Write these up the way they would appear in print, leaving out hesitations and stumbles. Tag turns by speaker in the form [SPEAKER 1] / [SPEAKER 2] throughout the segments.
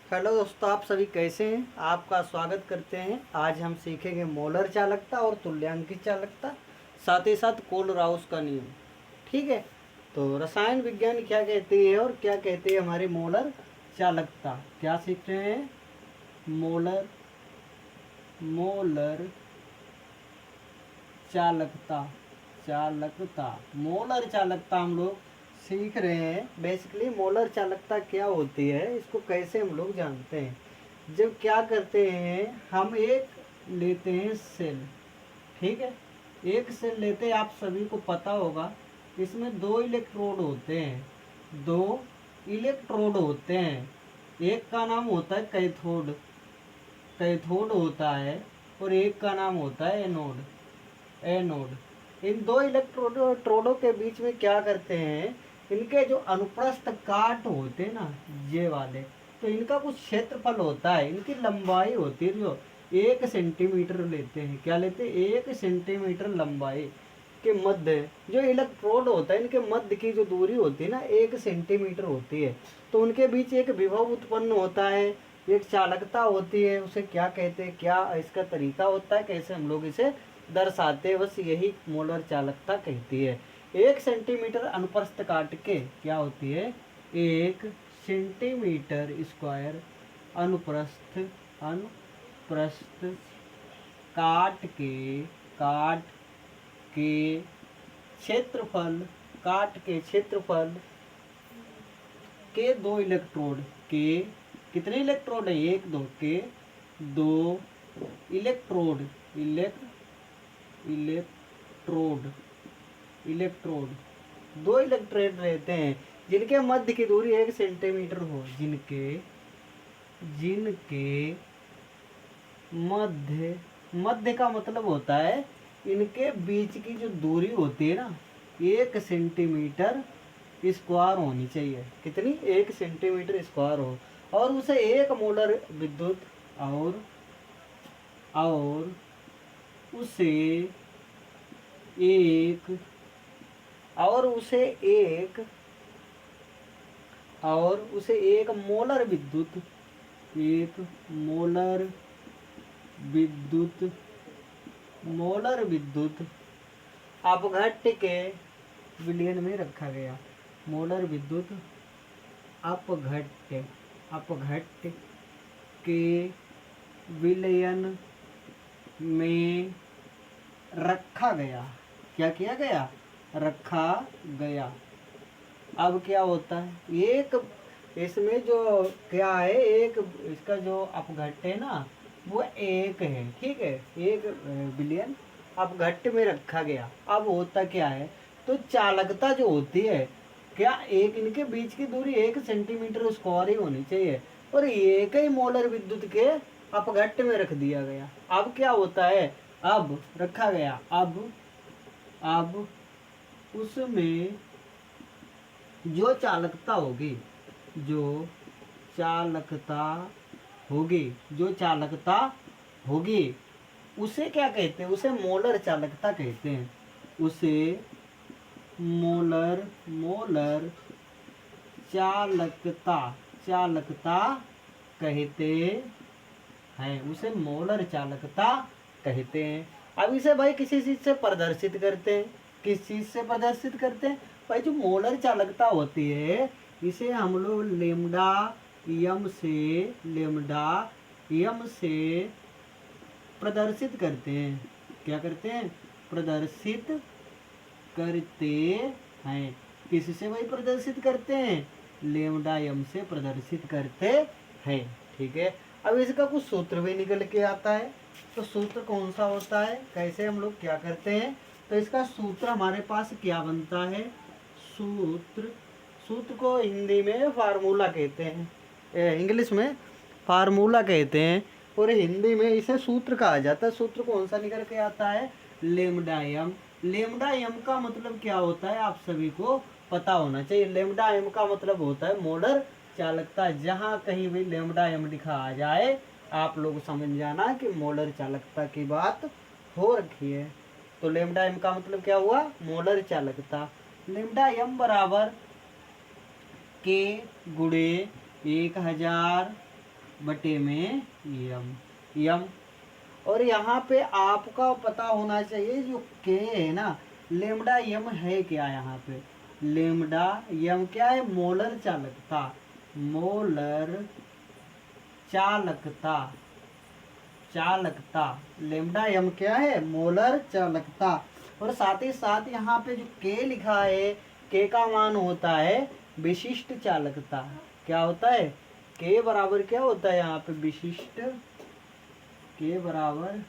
[SPEAKER 1] Hello दोस्तों, आप सभी कैसे हैं। आपका स्वागत करते हैं। आज हम सीखेंगे मोलर चालकता और तुल्यांकित चालकता, साथ ही साथ कोलराउस का नियम। ठीक है, तो रसायन विज्ञान क्या कहती है और क्या कहती है हमारी मोलर चालकता। क्या सीख रहे हैं? मोलर मोलर चालकता चालकता मोलर चालकता हम लोग सीख रहे हैं। बेसिकली मोलर चालकता क्या होती है, इसको कैसे हम लोग जानते हैं। जब क्या करते हैं, हम एक लेते हैं सेल। ठीक है, एक सेल लेते हैं, आप सभी को पता होगा इसमें दो इलेक्ट्रोड होते हैं। दो इलेक्ट्रोड होते हैं, एक का नाम होता है कैथोड कैथोड होता है, और एक का नाम होता है एनोड। इन दो इलेक्ट्रोडों के बीच में क्या करते हैं, इनके जो अनुप्रस्थ काट होते हैं ना, ये वाले, तो इनका कुछ क्षेत्रफल होता है, इनकी लंबाई होती है जो 1 सेंटीमीटर लेते हैं। क्या लेते हैं? 1 सेंटीमीटर लंबाई के मध्य जो इलेक्ट्रोड होता है, इनके मध्य की जो दूरी होती है ना, 1 सेंटीमीटर होती है। तो उनके बीच एक विभव उत्पन्न होता है, एक चालकता होती है। उसे क्या कहते हैं, क्या इसका तरीका होता है, कैसे हम लोग इसे दर्शाते हैं, बस यही मोलर चालकता कहती है। 1 सेंटीमीटर अनुप्रस्थ काट के क्या होती है, 1 सेंटीमीटर स्क्वायर अनुप्रस्थ अनुप्रस्थ काट के क्षेत्रफल काट के क्षेत्रफल के दो इलेक्ट्रोड के, कितने इलेक्ट्रोड है, एक दो के दो इलेक्ट्रोड इलेक्ट्रोड इलेक्ट्रोड दो इलेक्ट्रोड रहते हैं, जिनके मध्य की दूरी 1 सेंटीमीटर हो। जिनके मध्य का मतलब होता है इनके बीच की जो दूरी होती है ना, 1 सेंटीमीटर स्क्वायर होनी चाहिए। कितनी? 1 सेंटीमीटर स्क्वायर हो, और उसे एक मोलर विद्युत और उसे एक और उसे एक और उसे एक मोलर विद्युत अपघट्य के विलयन में रखा गया। मोलर विद्युत अपघट्य के विलयन में रखा गया। क्या किया गया? रखा गया। अब क्या होता है, एक इसमें जो क्या है, एक इसका जो अपघट्य है ना, वो एक है। ठीक है, एक विलयन अपघट्य में रखा गया। अब होता क्या है, तो चालकता जो होती है, क्या एक इनके बीच की दूरी 1 सेंटीमीटर स्क्वायर ही होनी चाहिए, और एक ही मोलर विद्युत के अपघट्य में रख दिया गया। अब क्या होता है, अब रखा गया, अब उसमें जो चालकता होगी उसे क्या कहते हैं, उसे मोलर चालकता कहते हैं। उसे मोलर चालकता कहते हैं। उसे मोलर चालकता कहते हैं। अब इसे भाई किसी चीज से प्रदर्शित करते हैं। किस चीज से प्रदर्शित करते हैं भाई? जो मोलर चालकता होती है, इसे हम लोग लेमडा यम से प्रदर्शित करते हैं। क्या करते हैं? प्रदर्शित करते हैं। किससे भाई प्रदर्शित करते हैं? लेमडा यम से प्रदर्शित करते हैं। ठीक है, अब इसका कुछ सूत्र भी निकल के आता है। तो सूत्र कौन सा होता है, कैसे हम लोग क्या करते हैं, तो इसका सूत्र हमारे पास क्या बनता है, सूत्र को हिंदी में फार्मूला कहते हैं, इंग्लिश में फार्मूला कहते हैं, और हिंदी में इसे सूत्र कहा जाता है। सूत्र कौन सा निकल के आता है? लेमडा यम। लेमडा यम का मतलब क्या होता है, आप सभी को पता होना चाहिए। लेमडा यम का मतलब होता है मोलर चालकता। जहाँ कहीं भी लेमडा यम लिखा आ जाए, आप लोग समझ जाना कि मोलर चालकता की बात हो रखी है। तो लेमडा एम का मतलब क्या हुआ? मोलर चालकता। लेमडा एम बराबर के गुणे 1000 बटे में यम। यम और यहाँ पे आपका पता होना चाहिए जो के है ना, लेमडा यम है क्या यहाँ पे, लेमडा यम क्या है, मोलर चालकता, मोलर चालकता, चालकता, लेमडा यम क्या है, मोलर चालकता। और साथ ही साथ यहाँ पे जो के लिखा है, के का मान होता है विशिष्ट चालकता। क्या होता है, के बराबर क्या होता है यहाँ पे, विशिष्ट, के बराबर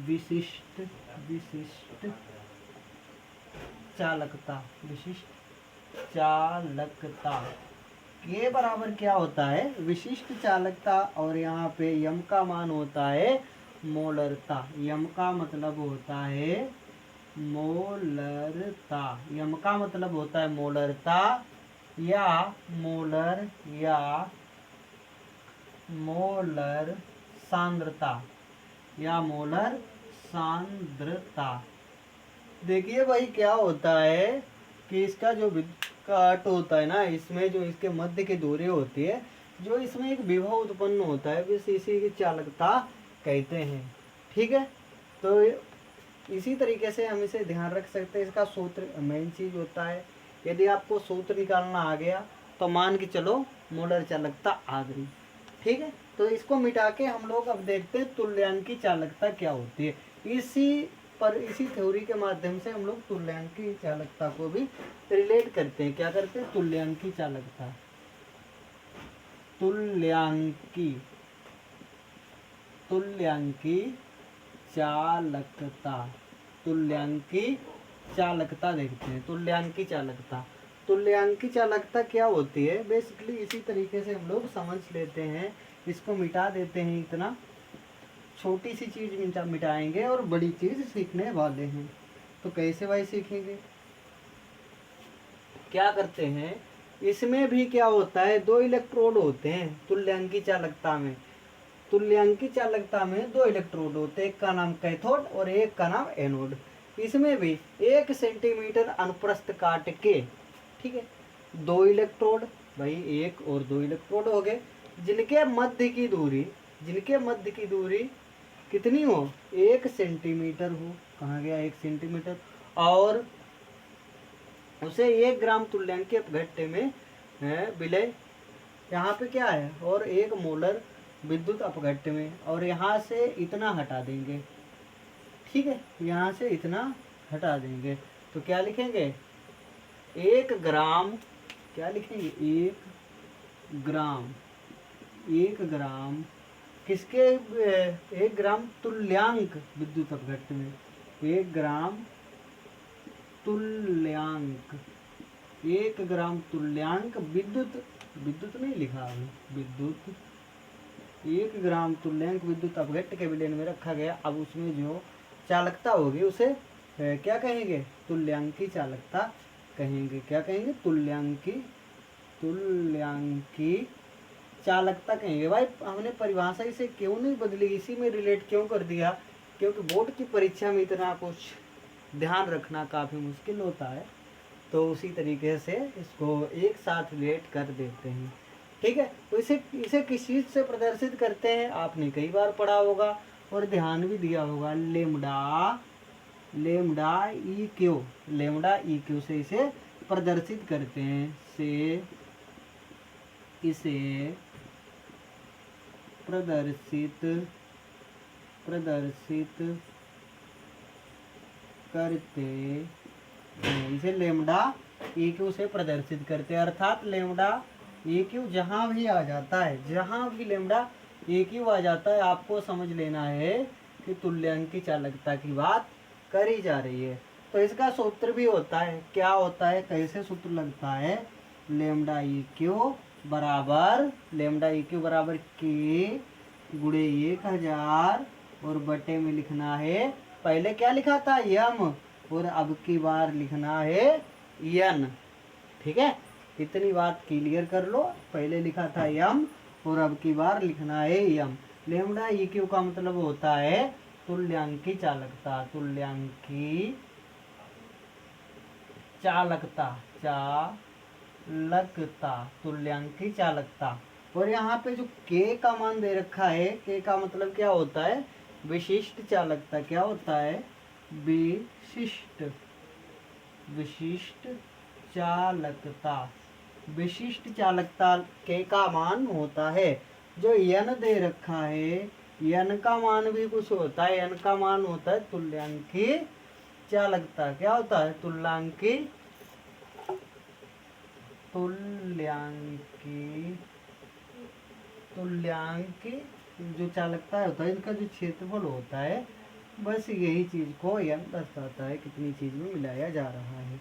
[SPEAKER 1] विशिष्ट, विशिष्ट चालकता, विशिष्ट चालकता। के बराबर क्या होता है, विशिष्ट चालकता। और यहाँ पे यम का मान होता है मोलरता। यम का मतलब होता है मोलरता, यम का मतलब होता है मोलरता या मोलर या मोलर सांद्रता या मोलर सांद्रता। देखिए भाई क्या होता है कि इसका जो काट होता है ना, इसमें जो इसके मध्य की दूरी होती है, जो इसमें एक विभव उत्पन्न होता है, बस इसी की चालकता कहते हैं। ठीक है, तो इसी तरीके से हम इसे ध्यान रख सकते हैं। इसका सूत्र मेन चीज होता है, यदि आपको सूत्र निकालना आ गया तो मान के चलो मोलर चालकता आ गई। ठीक है, तो इसको मिटा के हम लोग अब देखते हैं तुल्यांकी चालकता क्या होती है। इसी थ्योरी के माध्यम से हम लोग तुल्यांकी चालकता को भी रिलेट करते हैं। क्या करते हैं, तुल्यांकी चालकता, तुल्यांकी, तुल्यांकी चालकता, तुल्यांकी चालकता देखते हैं। तुल्यांकी चालकता, तुल्यांकी चालकता क्या होती है, बेसिकली इसी तरीके से हम लोग समझ लेते हैं। इसको मिटा देते हैं, इतना छोटी सी चीज मिटाएंगे और बड़ी चीज सीखने वाले हैं। तो कैसे भाई सीखेंगे, क्या करते हैं, इसमें भी क्या होता है, दो इलेक्ट्रोड होते हैं तुल्यांकी चालकता में। तुल्यांकी चालकता में दो इलेक्ट्रोड होते हैं, एक का नाम कैथोड और एक का नाम एनोड। इसमें भी 1 सेंटीमीटर अनुप्रस्थ काट के, ठीक है, दो इलेक्ट्रोड, भाई एक और दो इलेक्ट्रोड हो गए, जिनके मध्य की दूरी, जिनके मध्य की दूरी कितनी हो, 1 सेंटीमीटर हो। कहाँ गया 1 सेंटीमीटर, और उसे 1 ग्राम तुल्यांकी अपघट्य में विलय, यहाँ पे क्या है, और 1 मोलर विद्युत अपघट्य में, और यहाँ से इतना हटा देंगे। ठीक है, यहाँ से इतना हटा देंगे तो क्या लिखेंगे, 1 ग्राम, क्या लिखेंगे, 1 ग्राम, 1 ग्राम किसके, 1 ग्राम तुल्यांक विद्युत अपघट्य में, 1 ग्राम तुल्यांक, 1 ग्राम तुल्यांक विद्युत, विद्युत नहीं लिखा है, विद्युत, 1 ग्राम तुल्यांक विद्युत अपघट्य के विलयन में रखा गया। अब उसमें जो चालकता होगी उसे क्या कहेंगे, तुल्यांकी चालकता कहेंगे। क्या कहेंगे, तुल्यांकी, तुल्यांकी चालकता कहेंगे। भाई हमने परिभाषा इसे क्यों नहीं बदली, इसी में रिलेट क्यों कर दिया, क्योंकि बोर्ड की परीक्षा में इतना कुछ ध्यान रखना काफ़ी मुश्किल होता है, तो उसी तरीके से इसको एक साथ रिलेट कर देते हैं। ठीक है, तो इसे किस चीज़ से प्रदर्शित करते हैं, आपने कई बार पढ़ा होगा और ध्यान भी दिया होगा, lambda, lambda E Q, lambda E Q से इसे प्रदर्शित करते हैं, से इसे प्रदर्शित, प्रदर्शित करते हैं, इसे लेमडा ई क्यू से प्रदर्शित करते हैं। अर्थात लेमडा ए क्यू जहाँ भी आ जाता है, जहाँ भी लेमडा ए क्यू आ जाता है, आपको समझ लेना है कि तुल्यांकी चालकता की बात करी जा रही है। तो इसका सूत्र भी होता है, क्या होता है, कैसे सूत्र लगता है, लेमडा ई क्यू बराबर, लेमडा ई क्यू बराबर के गुणे 1000 और बटे में लिखना है, पहले क्या लिखा था, यम, और अब की बार लिखना है यन। ठीक है, इतनी बात क्लियर कर लो, पहले लिखा था यम और अब की बार लिखना है यम। लेमडा ई क्यू का मतलब होता है तुल्यांकी चालकता, तुल्यांकी चालकता, चालकता, तुल्यांकी चालकता। और यहाँ पे जो के का मान दे रखा है, के का मतलब क्या होता है, विशिष्ट चालकता। क्या होता है, विशिष्ट, विशिष्ट चालकता। विशिष्ट चालकता के का मान होता है। जो यन दे रखा है, यन का मान भी कुछ होता है, यन का मान होता है तुल्यांकी चालकता। क्या होता है, तुल्यांकी, तुल्यांकी, तुल्यांकी जो चालकता होता है, इनका जो क्षेत्रफल होता है, बस यही चीज को यन दर्शाता है, कितनी चीज में मिलाया जा रहा है।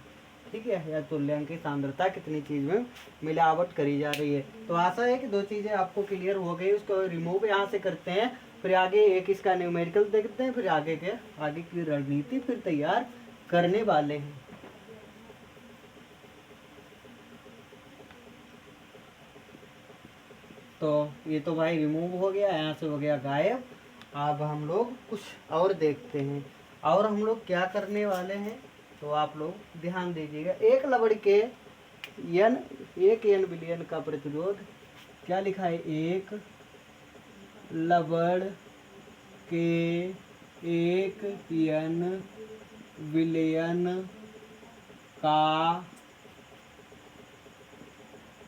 [SPEAKER 1] ठीक है, या तुल्यांकी सांद्रता कितनी चीज में मिलावट करी जा रही है। तो आशा है कि दो चीजें आपको क्लियर हो गई। उसको रिमूव यहाँ से करते हैं, फिर आगे एक इसका न्यूमेरिकल देखते हैं, फिर आगे की रणनीति फिर तैयार करने वाले हैं। तो ये तो भाई रिमूव हो गया, यहाँ से हो गया गायब। अब हम लोग कुछ और देखते हैं, और हम लोग क्या करने वाले हैं, तो आप लोग ध्यान दीजिएगा। एक लबड़ के एक एन बिलियन का प्रतिरोध, क्या लिखा है, एक लबड़ के एक एन बिलियन का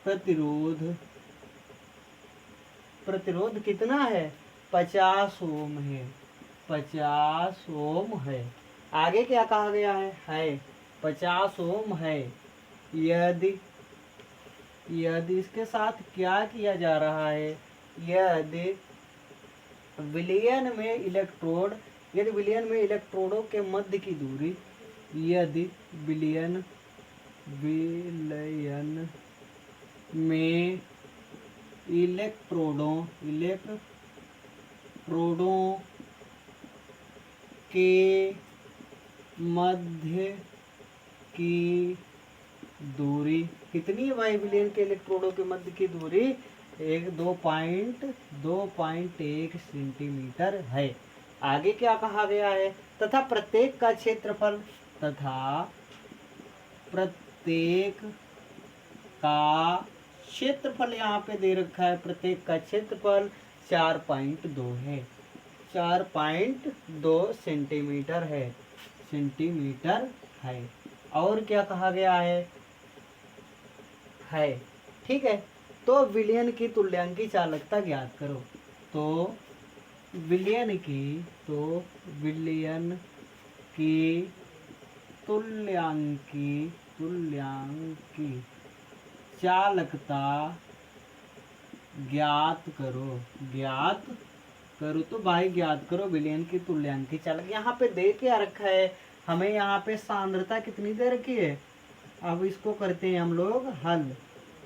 [SPEAKER 1] प्रतिरोध, प्रतिरोध कितना है, 50 ओम है, 50 ओम है। आगे क्या कहा गया है 50 ओम है। यदि यदि इसके साथ क्या किया जा रहा है, यदि विलयन में इलेक्ट्रोड, यदि विलयन में इलेक्ट्रोडों के मध्य की दूरी, यदि विलयन विलयन में इलेक्ट्रोडों के मध्य की दूरी कितनी है भाई, विलयन के इलेक्ट्रोडों के मध्य की दूरी 2.1 सेंटीमीटर है। आगे क्या कहा गया है, तथा प्रत्येक का क्षेत्रफल, तथा प्रत्येक का क्षेत्रफल यहाँ पे दे रखा है, प्रत्येक का क्षेत्रफल 4.2 है, 4.2 सेंटीमीटर है, सेंटीमीटर है। और क्या कहा गया है, ठीक है। तो विलयन की तुल्यांकी चालकता ज्ञात करो। तो विलयन की तुल्यांकी चालकता ज्ञात करो। तो भाई ज्ञात करो विलयन की तुल्यांकी चालक। यहाँ पे दे क्या रखा है, हमें यहाँ पे सांद्रता कितनी दे रखी है। अब इसको करते हैं हम लोग हल।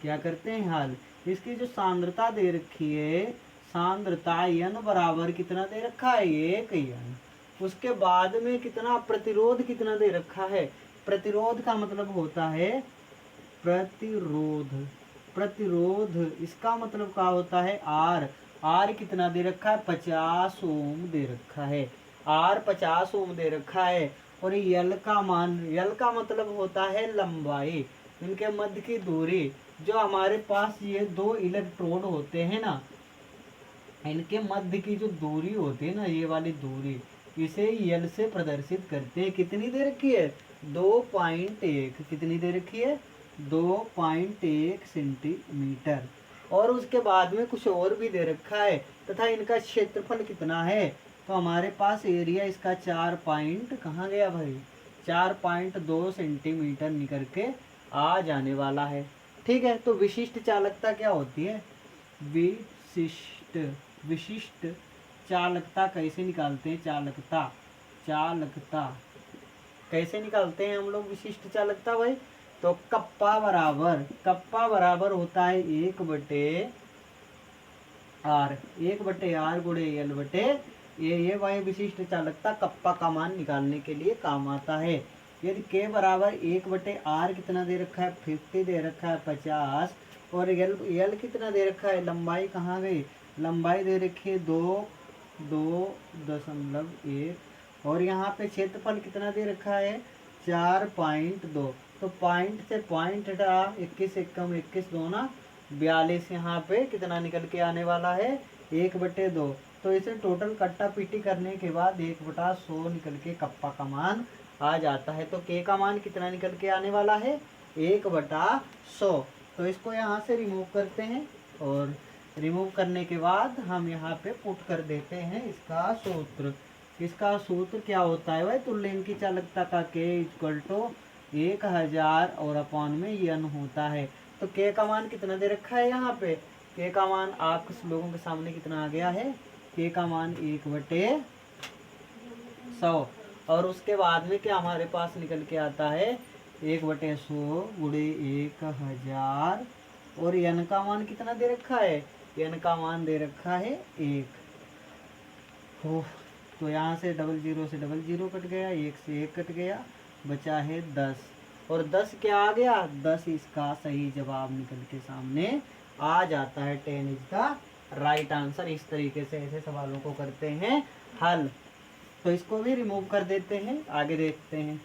[SPEAKER 1] क्या करते हैं, हल। इसकी जो सांद्रता दे रखी है, सांद्रता n बराबर कितना दे रखा है, 1 n। उसके बाद में कितना प्रतिरोध कितना दे रखा है, प्रतिरोध का मतलब होता है प्रतिरोध इसका मतलब क्या होता है, आर कितना दे रखा है, 50 ओम दे रखा है, आर 50 ओम दे रखा है। और यल का मान, यल का मतलब होता है लंबाई, इनके मध्य की दूरी। जो हमारे पास ये दो इलेक्ट्रोड होते हैं ना, इनके मध्य की जो दूरी होती है ना, ये वाली दूरी, इसे यल से प्रदर्शित करते हैं। कितनी दे रखी है, 2.1, कितनी दे रखी है, 2.1 सेंटीमीटर। और उसके बाद में कुछ और भी दे रखा है, तथा इनका क्षेत्रफल कितना है, तो हमारे पास एरिया इसका 4 कहाँ गया भाई, 4.2 सेंटीमीटर निकल के आ जाने वाला है। ठीक है। तो विशिष्ट चालकता क्या होती है, विशिष्ट चालकता कैसे निकालते हैं, चालकता कैसे निकालते हैं हम लोग विशिष्ट चालकता भाई। तो कप्पा बराबर होता है 1/r गुणे एल बटे ये भाई विशिष्ट चालकता कप्पा का मान निकालने के लिए काम आता है। यदि के बराबर 1/r कितना दे रखा है, 50 दे रखा है, 50। और यल कितना दे रखा है, लंबाई कहाँ गई, लंबाई दे रखी है 2.1। और यहाँ पे क्षेत्रफल कितना दे रखा है, 4.2। तो पॉइंट से पॉइंट हटा, 21 एकम 21 2 ना 42 यहाँ पे कितना निकल के आने वाला है 1/2। तो इसे टोटल कट्टा पीटी करने के बाद 1/100 निकल के कप्पा का मान आ जाता है। तो के का मान कितना निकल के आने वाला है 1/100। तो इसको यहाँ से रिमूव करते हैं और रिमूव करने के बाद हम यहाँ पे पुट कर देते हैं इसका सूत्र। इसका सूत्र क्या होता है भाई, तुल्यंकी चालकता का के इक्वल टू 1000 और अपॉन में यन होता है। तो के का मान कितना दे रखा है यहाँ पे, के का मान आप लोगों के सामने कितना आ गया है, के का मान 1/100 और उसके बाद में क्या हमारे पास निकल के आता है 1/100 गुणे 1000 और यन का मान कितना दे रखा है, यन का मान दे रखा है 1। तो यहाँ से 00 से 00 कट गया, 1 से 1 कट गया, बचा है 10 और 10 क्या आ गया 10 इसका सही जवाब निकल के सामने आ जाता है। 10 इज द राइट आंसर। इस तरीके से ऐसे सवालों को करते हैं हल। तो इसको भी रिमूव कर देते हैं, आगे देखते हैं।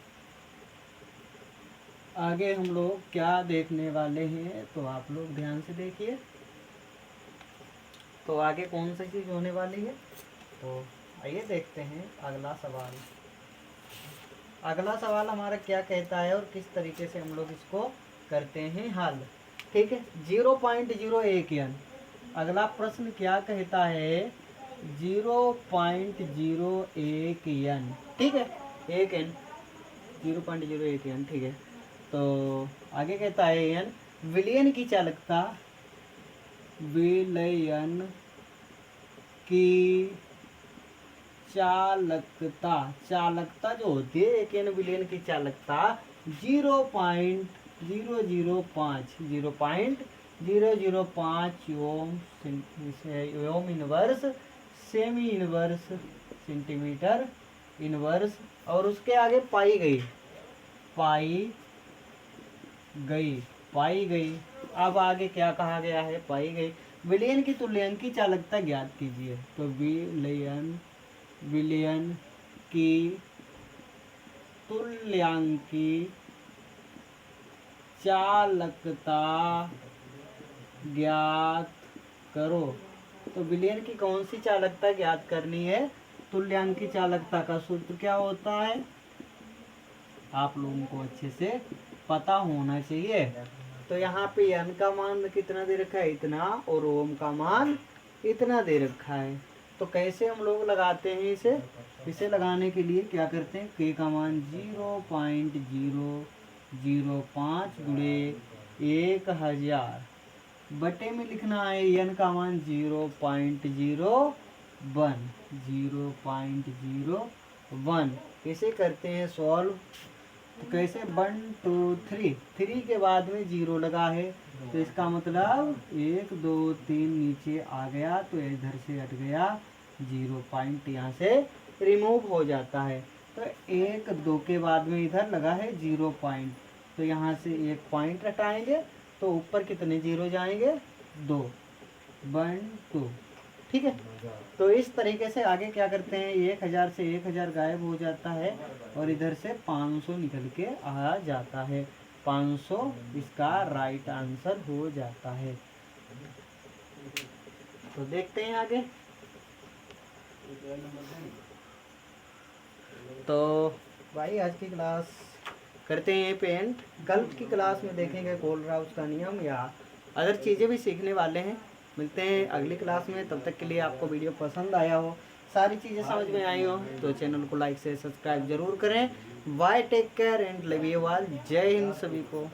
[SPEAKER 1] आगे हम लोग क्या देखने वाले हैं तो आप लोग ध्यान से देखिए। तो आगे कौन सी चीज होने वाली है, तो आइए देखते हैं अगला सवाल। अगला सवाल हमारा क्या कहता है और किस तरीके से हम लोग इसको करते हैं हल। ठीक है, 0.01 यन। अगला प्रश्न क्या कहता है 0.01 यन। ठीक है, 1 यन 0.01 यन। ठीक है, तो आगे कहता है यन विलयन की चालकता, विलयन की चालकता, चालकता जो होती है एक एन विलयन की चालकता 0.005 ohm inverse semi inverse centimetre inverse और उसके आगे पाई गई। अब आगे क्या कहा गया है, पाई गई। विलयन की तुल्यंकी चालकता ज्ञात कीजिए। तो विलयन की तुल्यांकी चालकता ज्ञात करो। तो विलयन की कौन सी चालकता ज्ञात करनी है, तुल्यांकी चालकता का सूत्र क्या होता है आप लोगों को अच्छे से पता होना चाहिए। तो यहाँ पे n का मान कितना दे रखा है इतना और ओम का मान इतना दे रखा है। तो कैसे हम लोग लगाते हैं इसे लगाने के लिए क्या करते हैं, k का मान 0.005 गुणे 1000 बटे में लिखना है n का मान 0.01 कैसे करते हैं सॉल्व। तो कैसे 1 2 3 के बाद में 0 लगा है तो इसका मतलब 1 2 3 नीचे आ गया तो इधर से हट गया 0 पॉइंट यहाँ से रिमूव हो जाता है। तो 1 2 के बाद में इधर लगा है 0 पॉइंट तो यहाँ से 1 पॉइंट हटाएंगे तो ऊपर कितने 0 जाएंगे 2 1 2। ठीक है, तो इस तरीके से आगे क्या करते हैं 1000 से 1000 गायब हो जाता है और इधर से 500 निकल के आ जाता है। 500 इसका राइट आंसर हो जाता है। तो देखते हैं आगे। तो भाई आज की क्लास करते हैं पेंट। कल की क्लास में देखेंगे कोलराउस का नियम या अदर चीज़ें भी सीखने वाले हैं। मिलते हैं अगली क्लास में, तब तक के लिए आपको वीडियो पसंद आया हो, सारी चीज़ें समझ में आई हो तो चैनल को लाइक से सब्सक्राइब जरूर करें। Bye, take care and love you all. जय हिंद सभी को।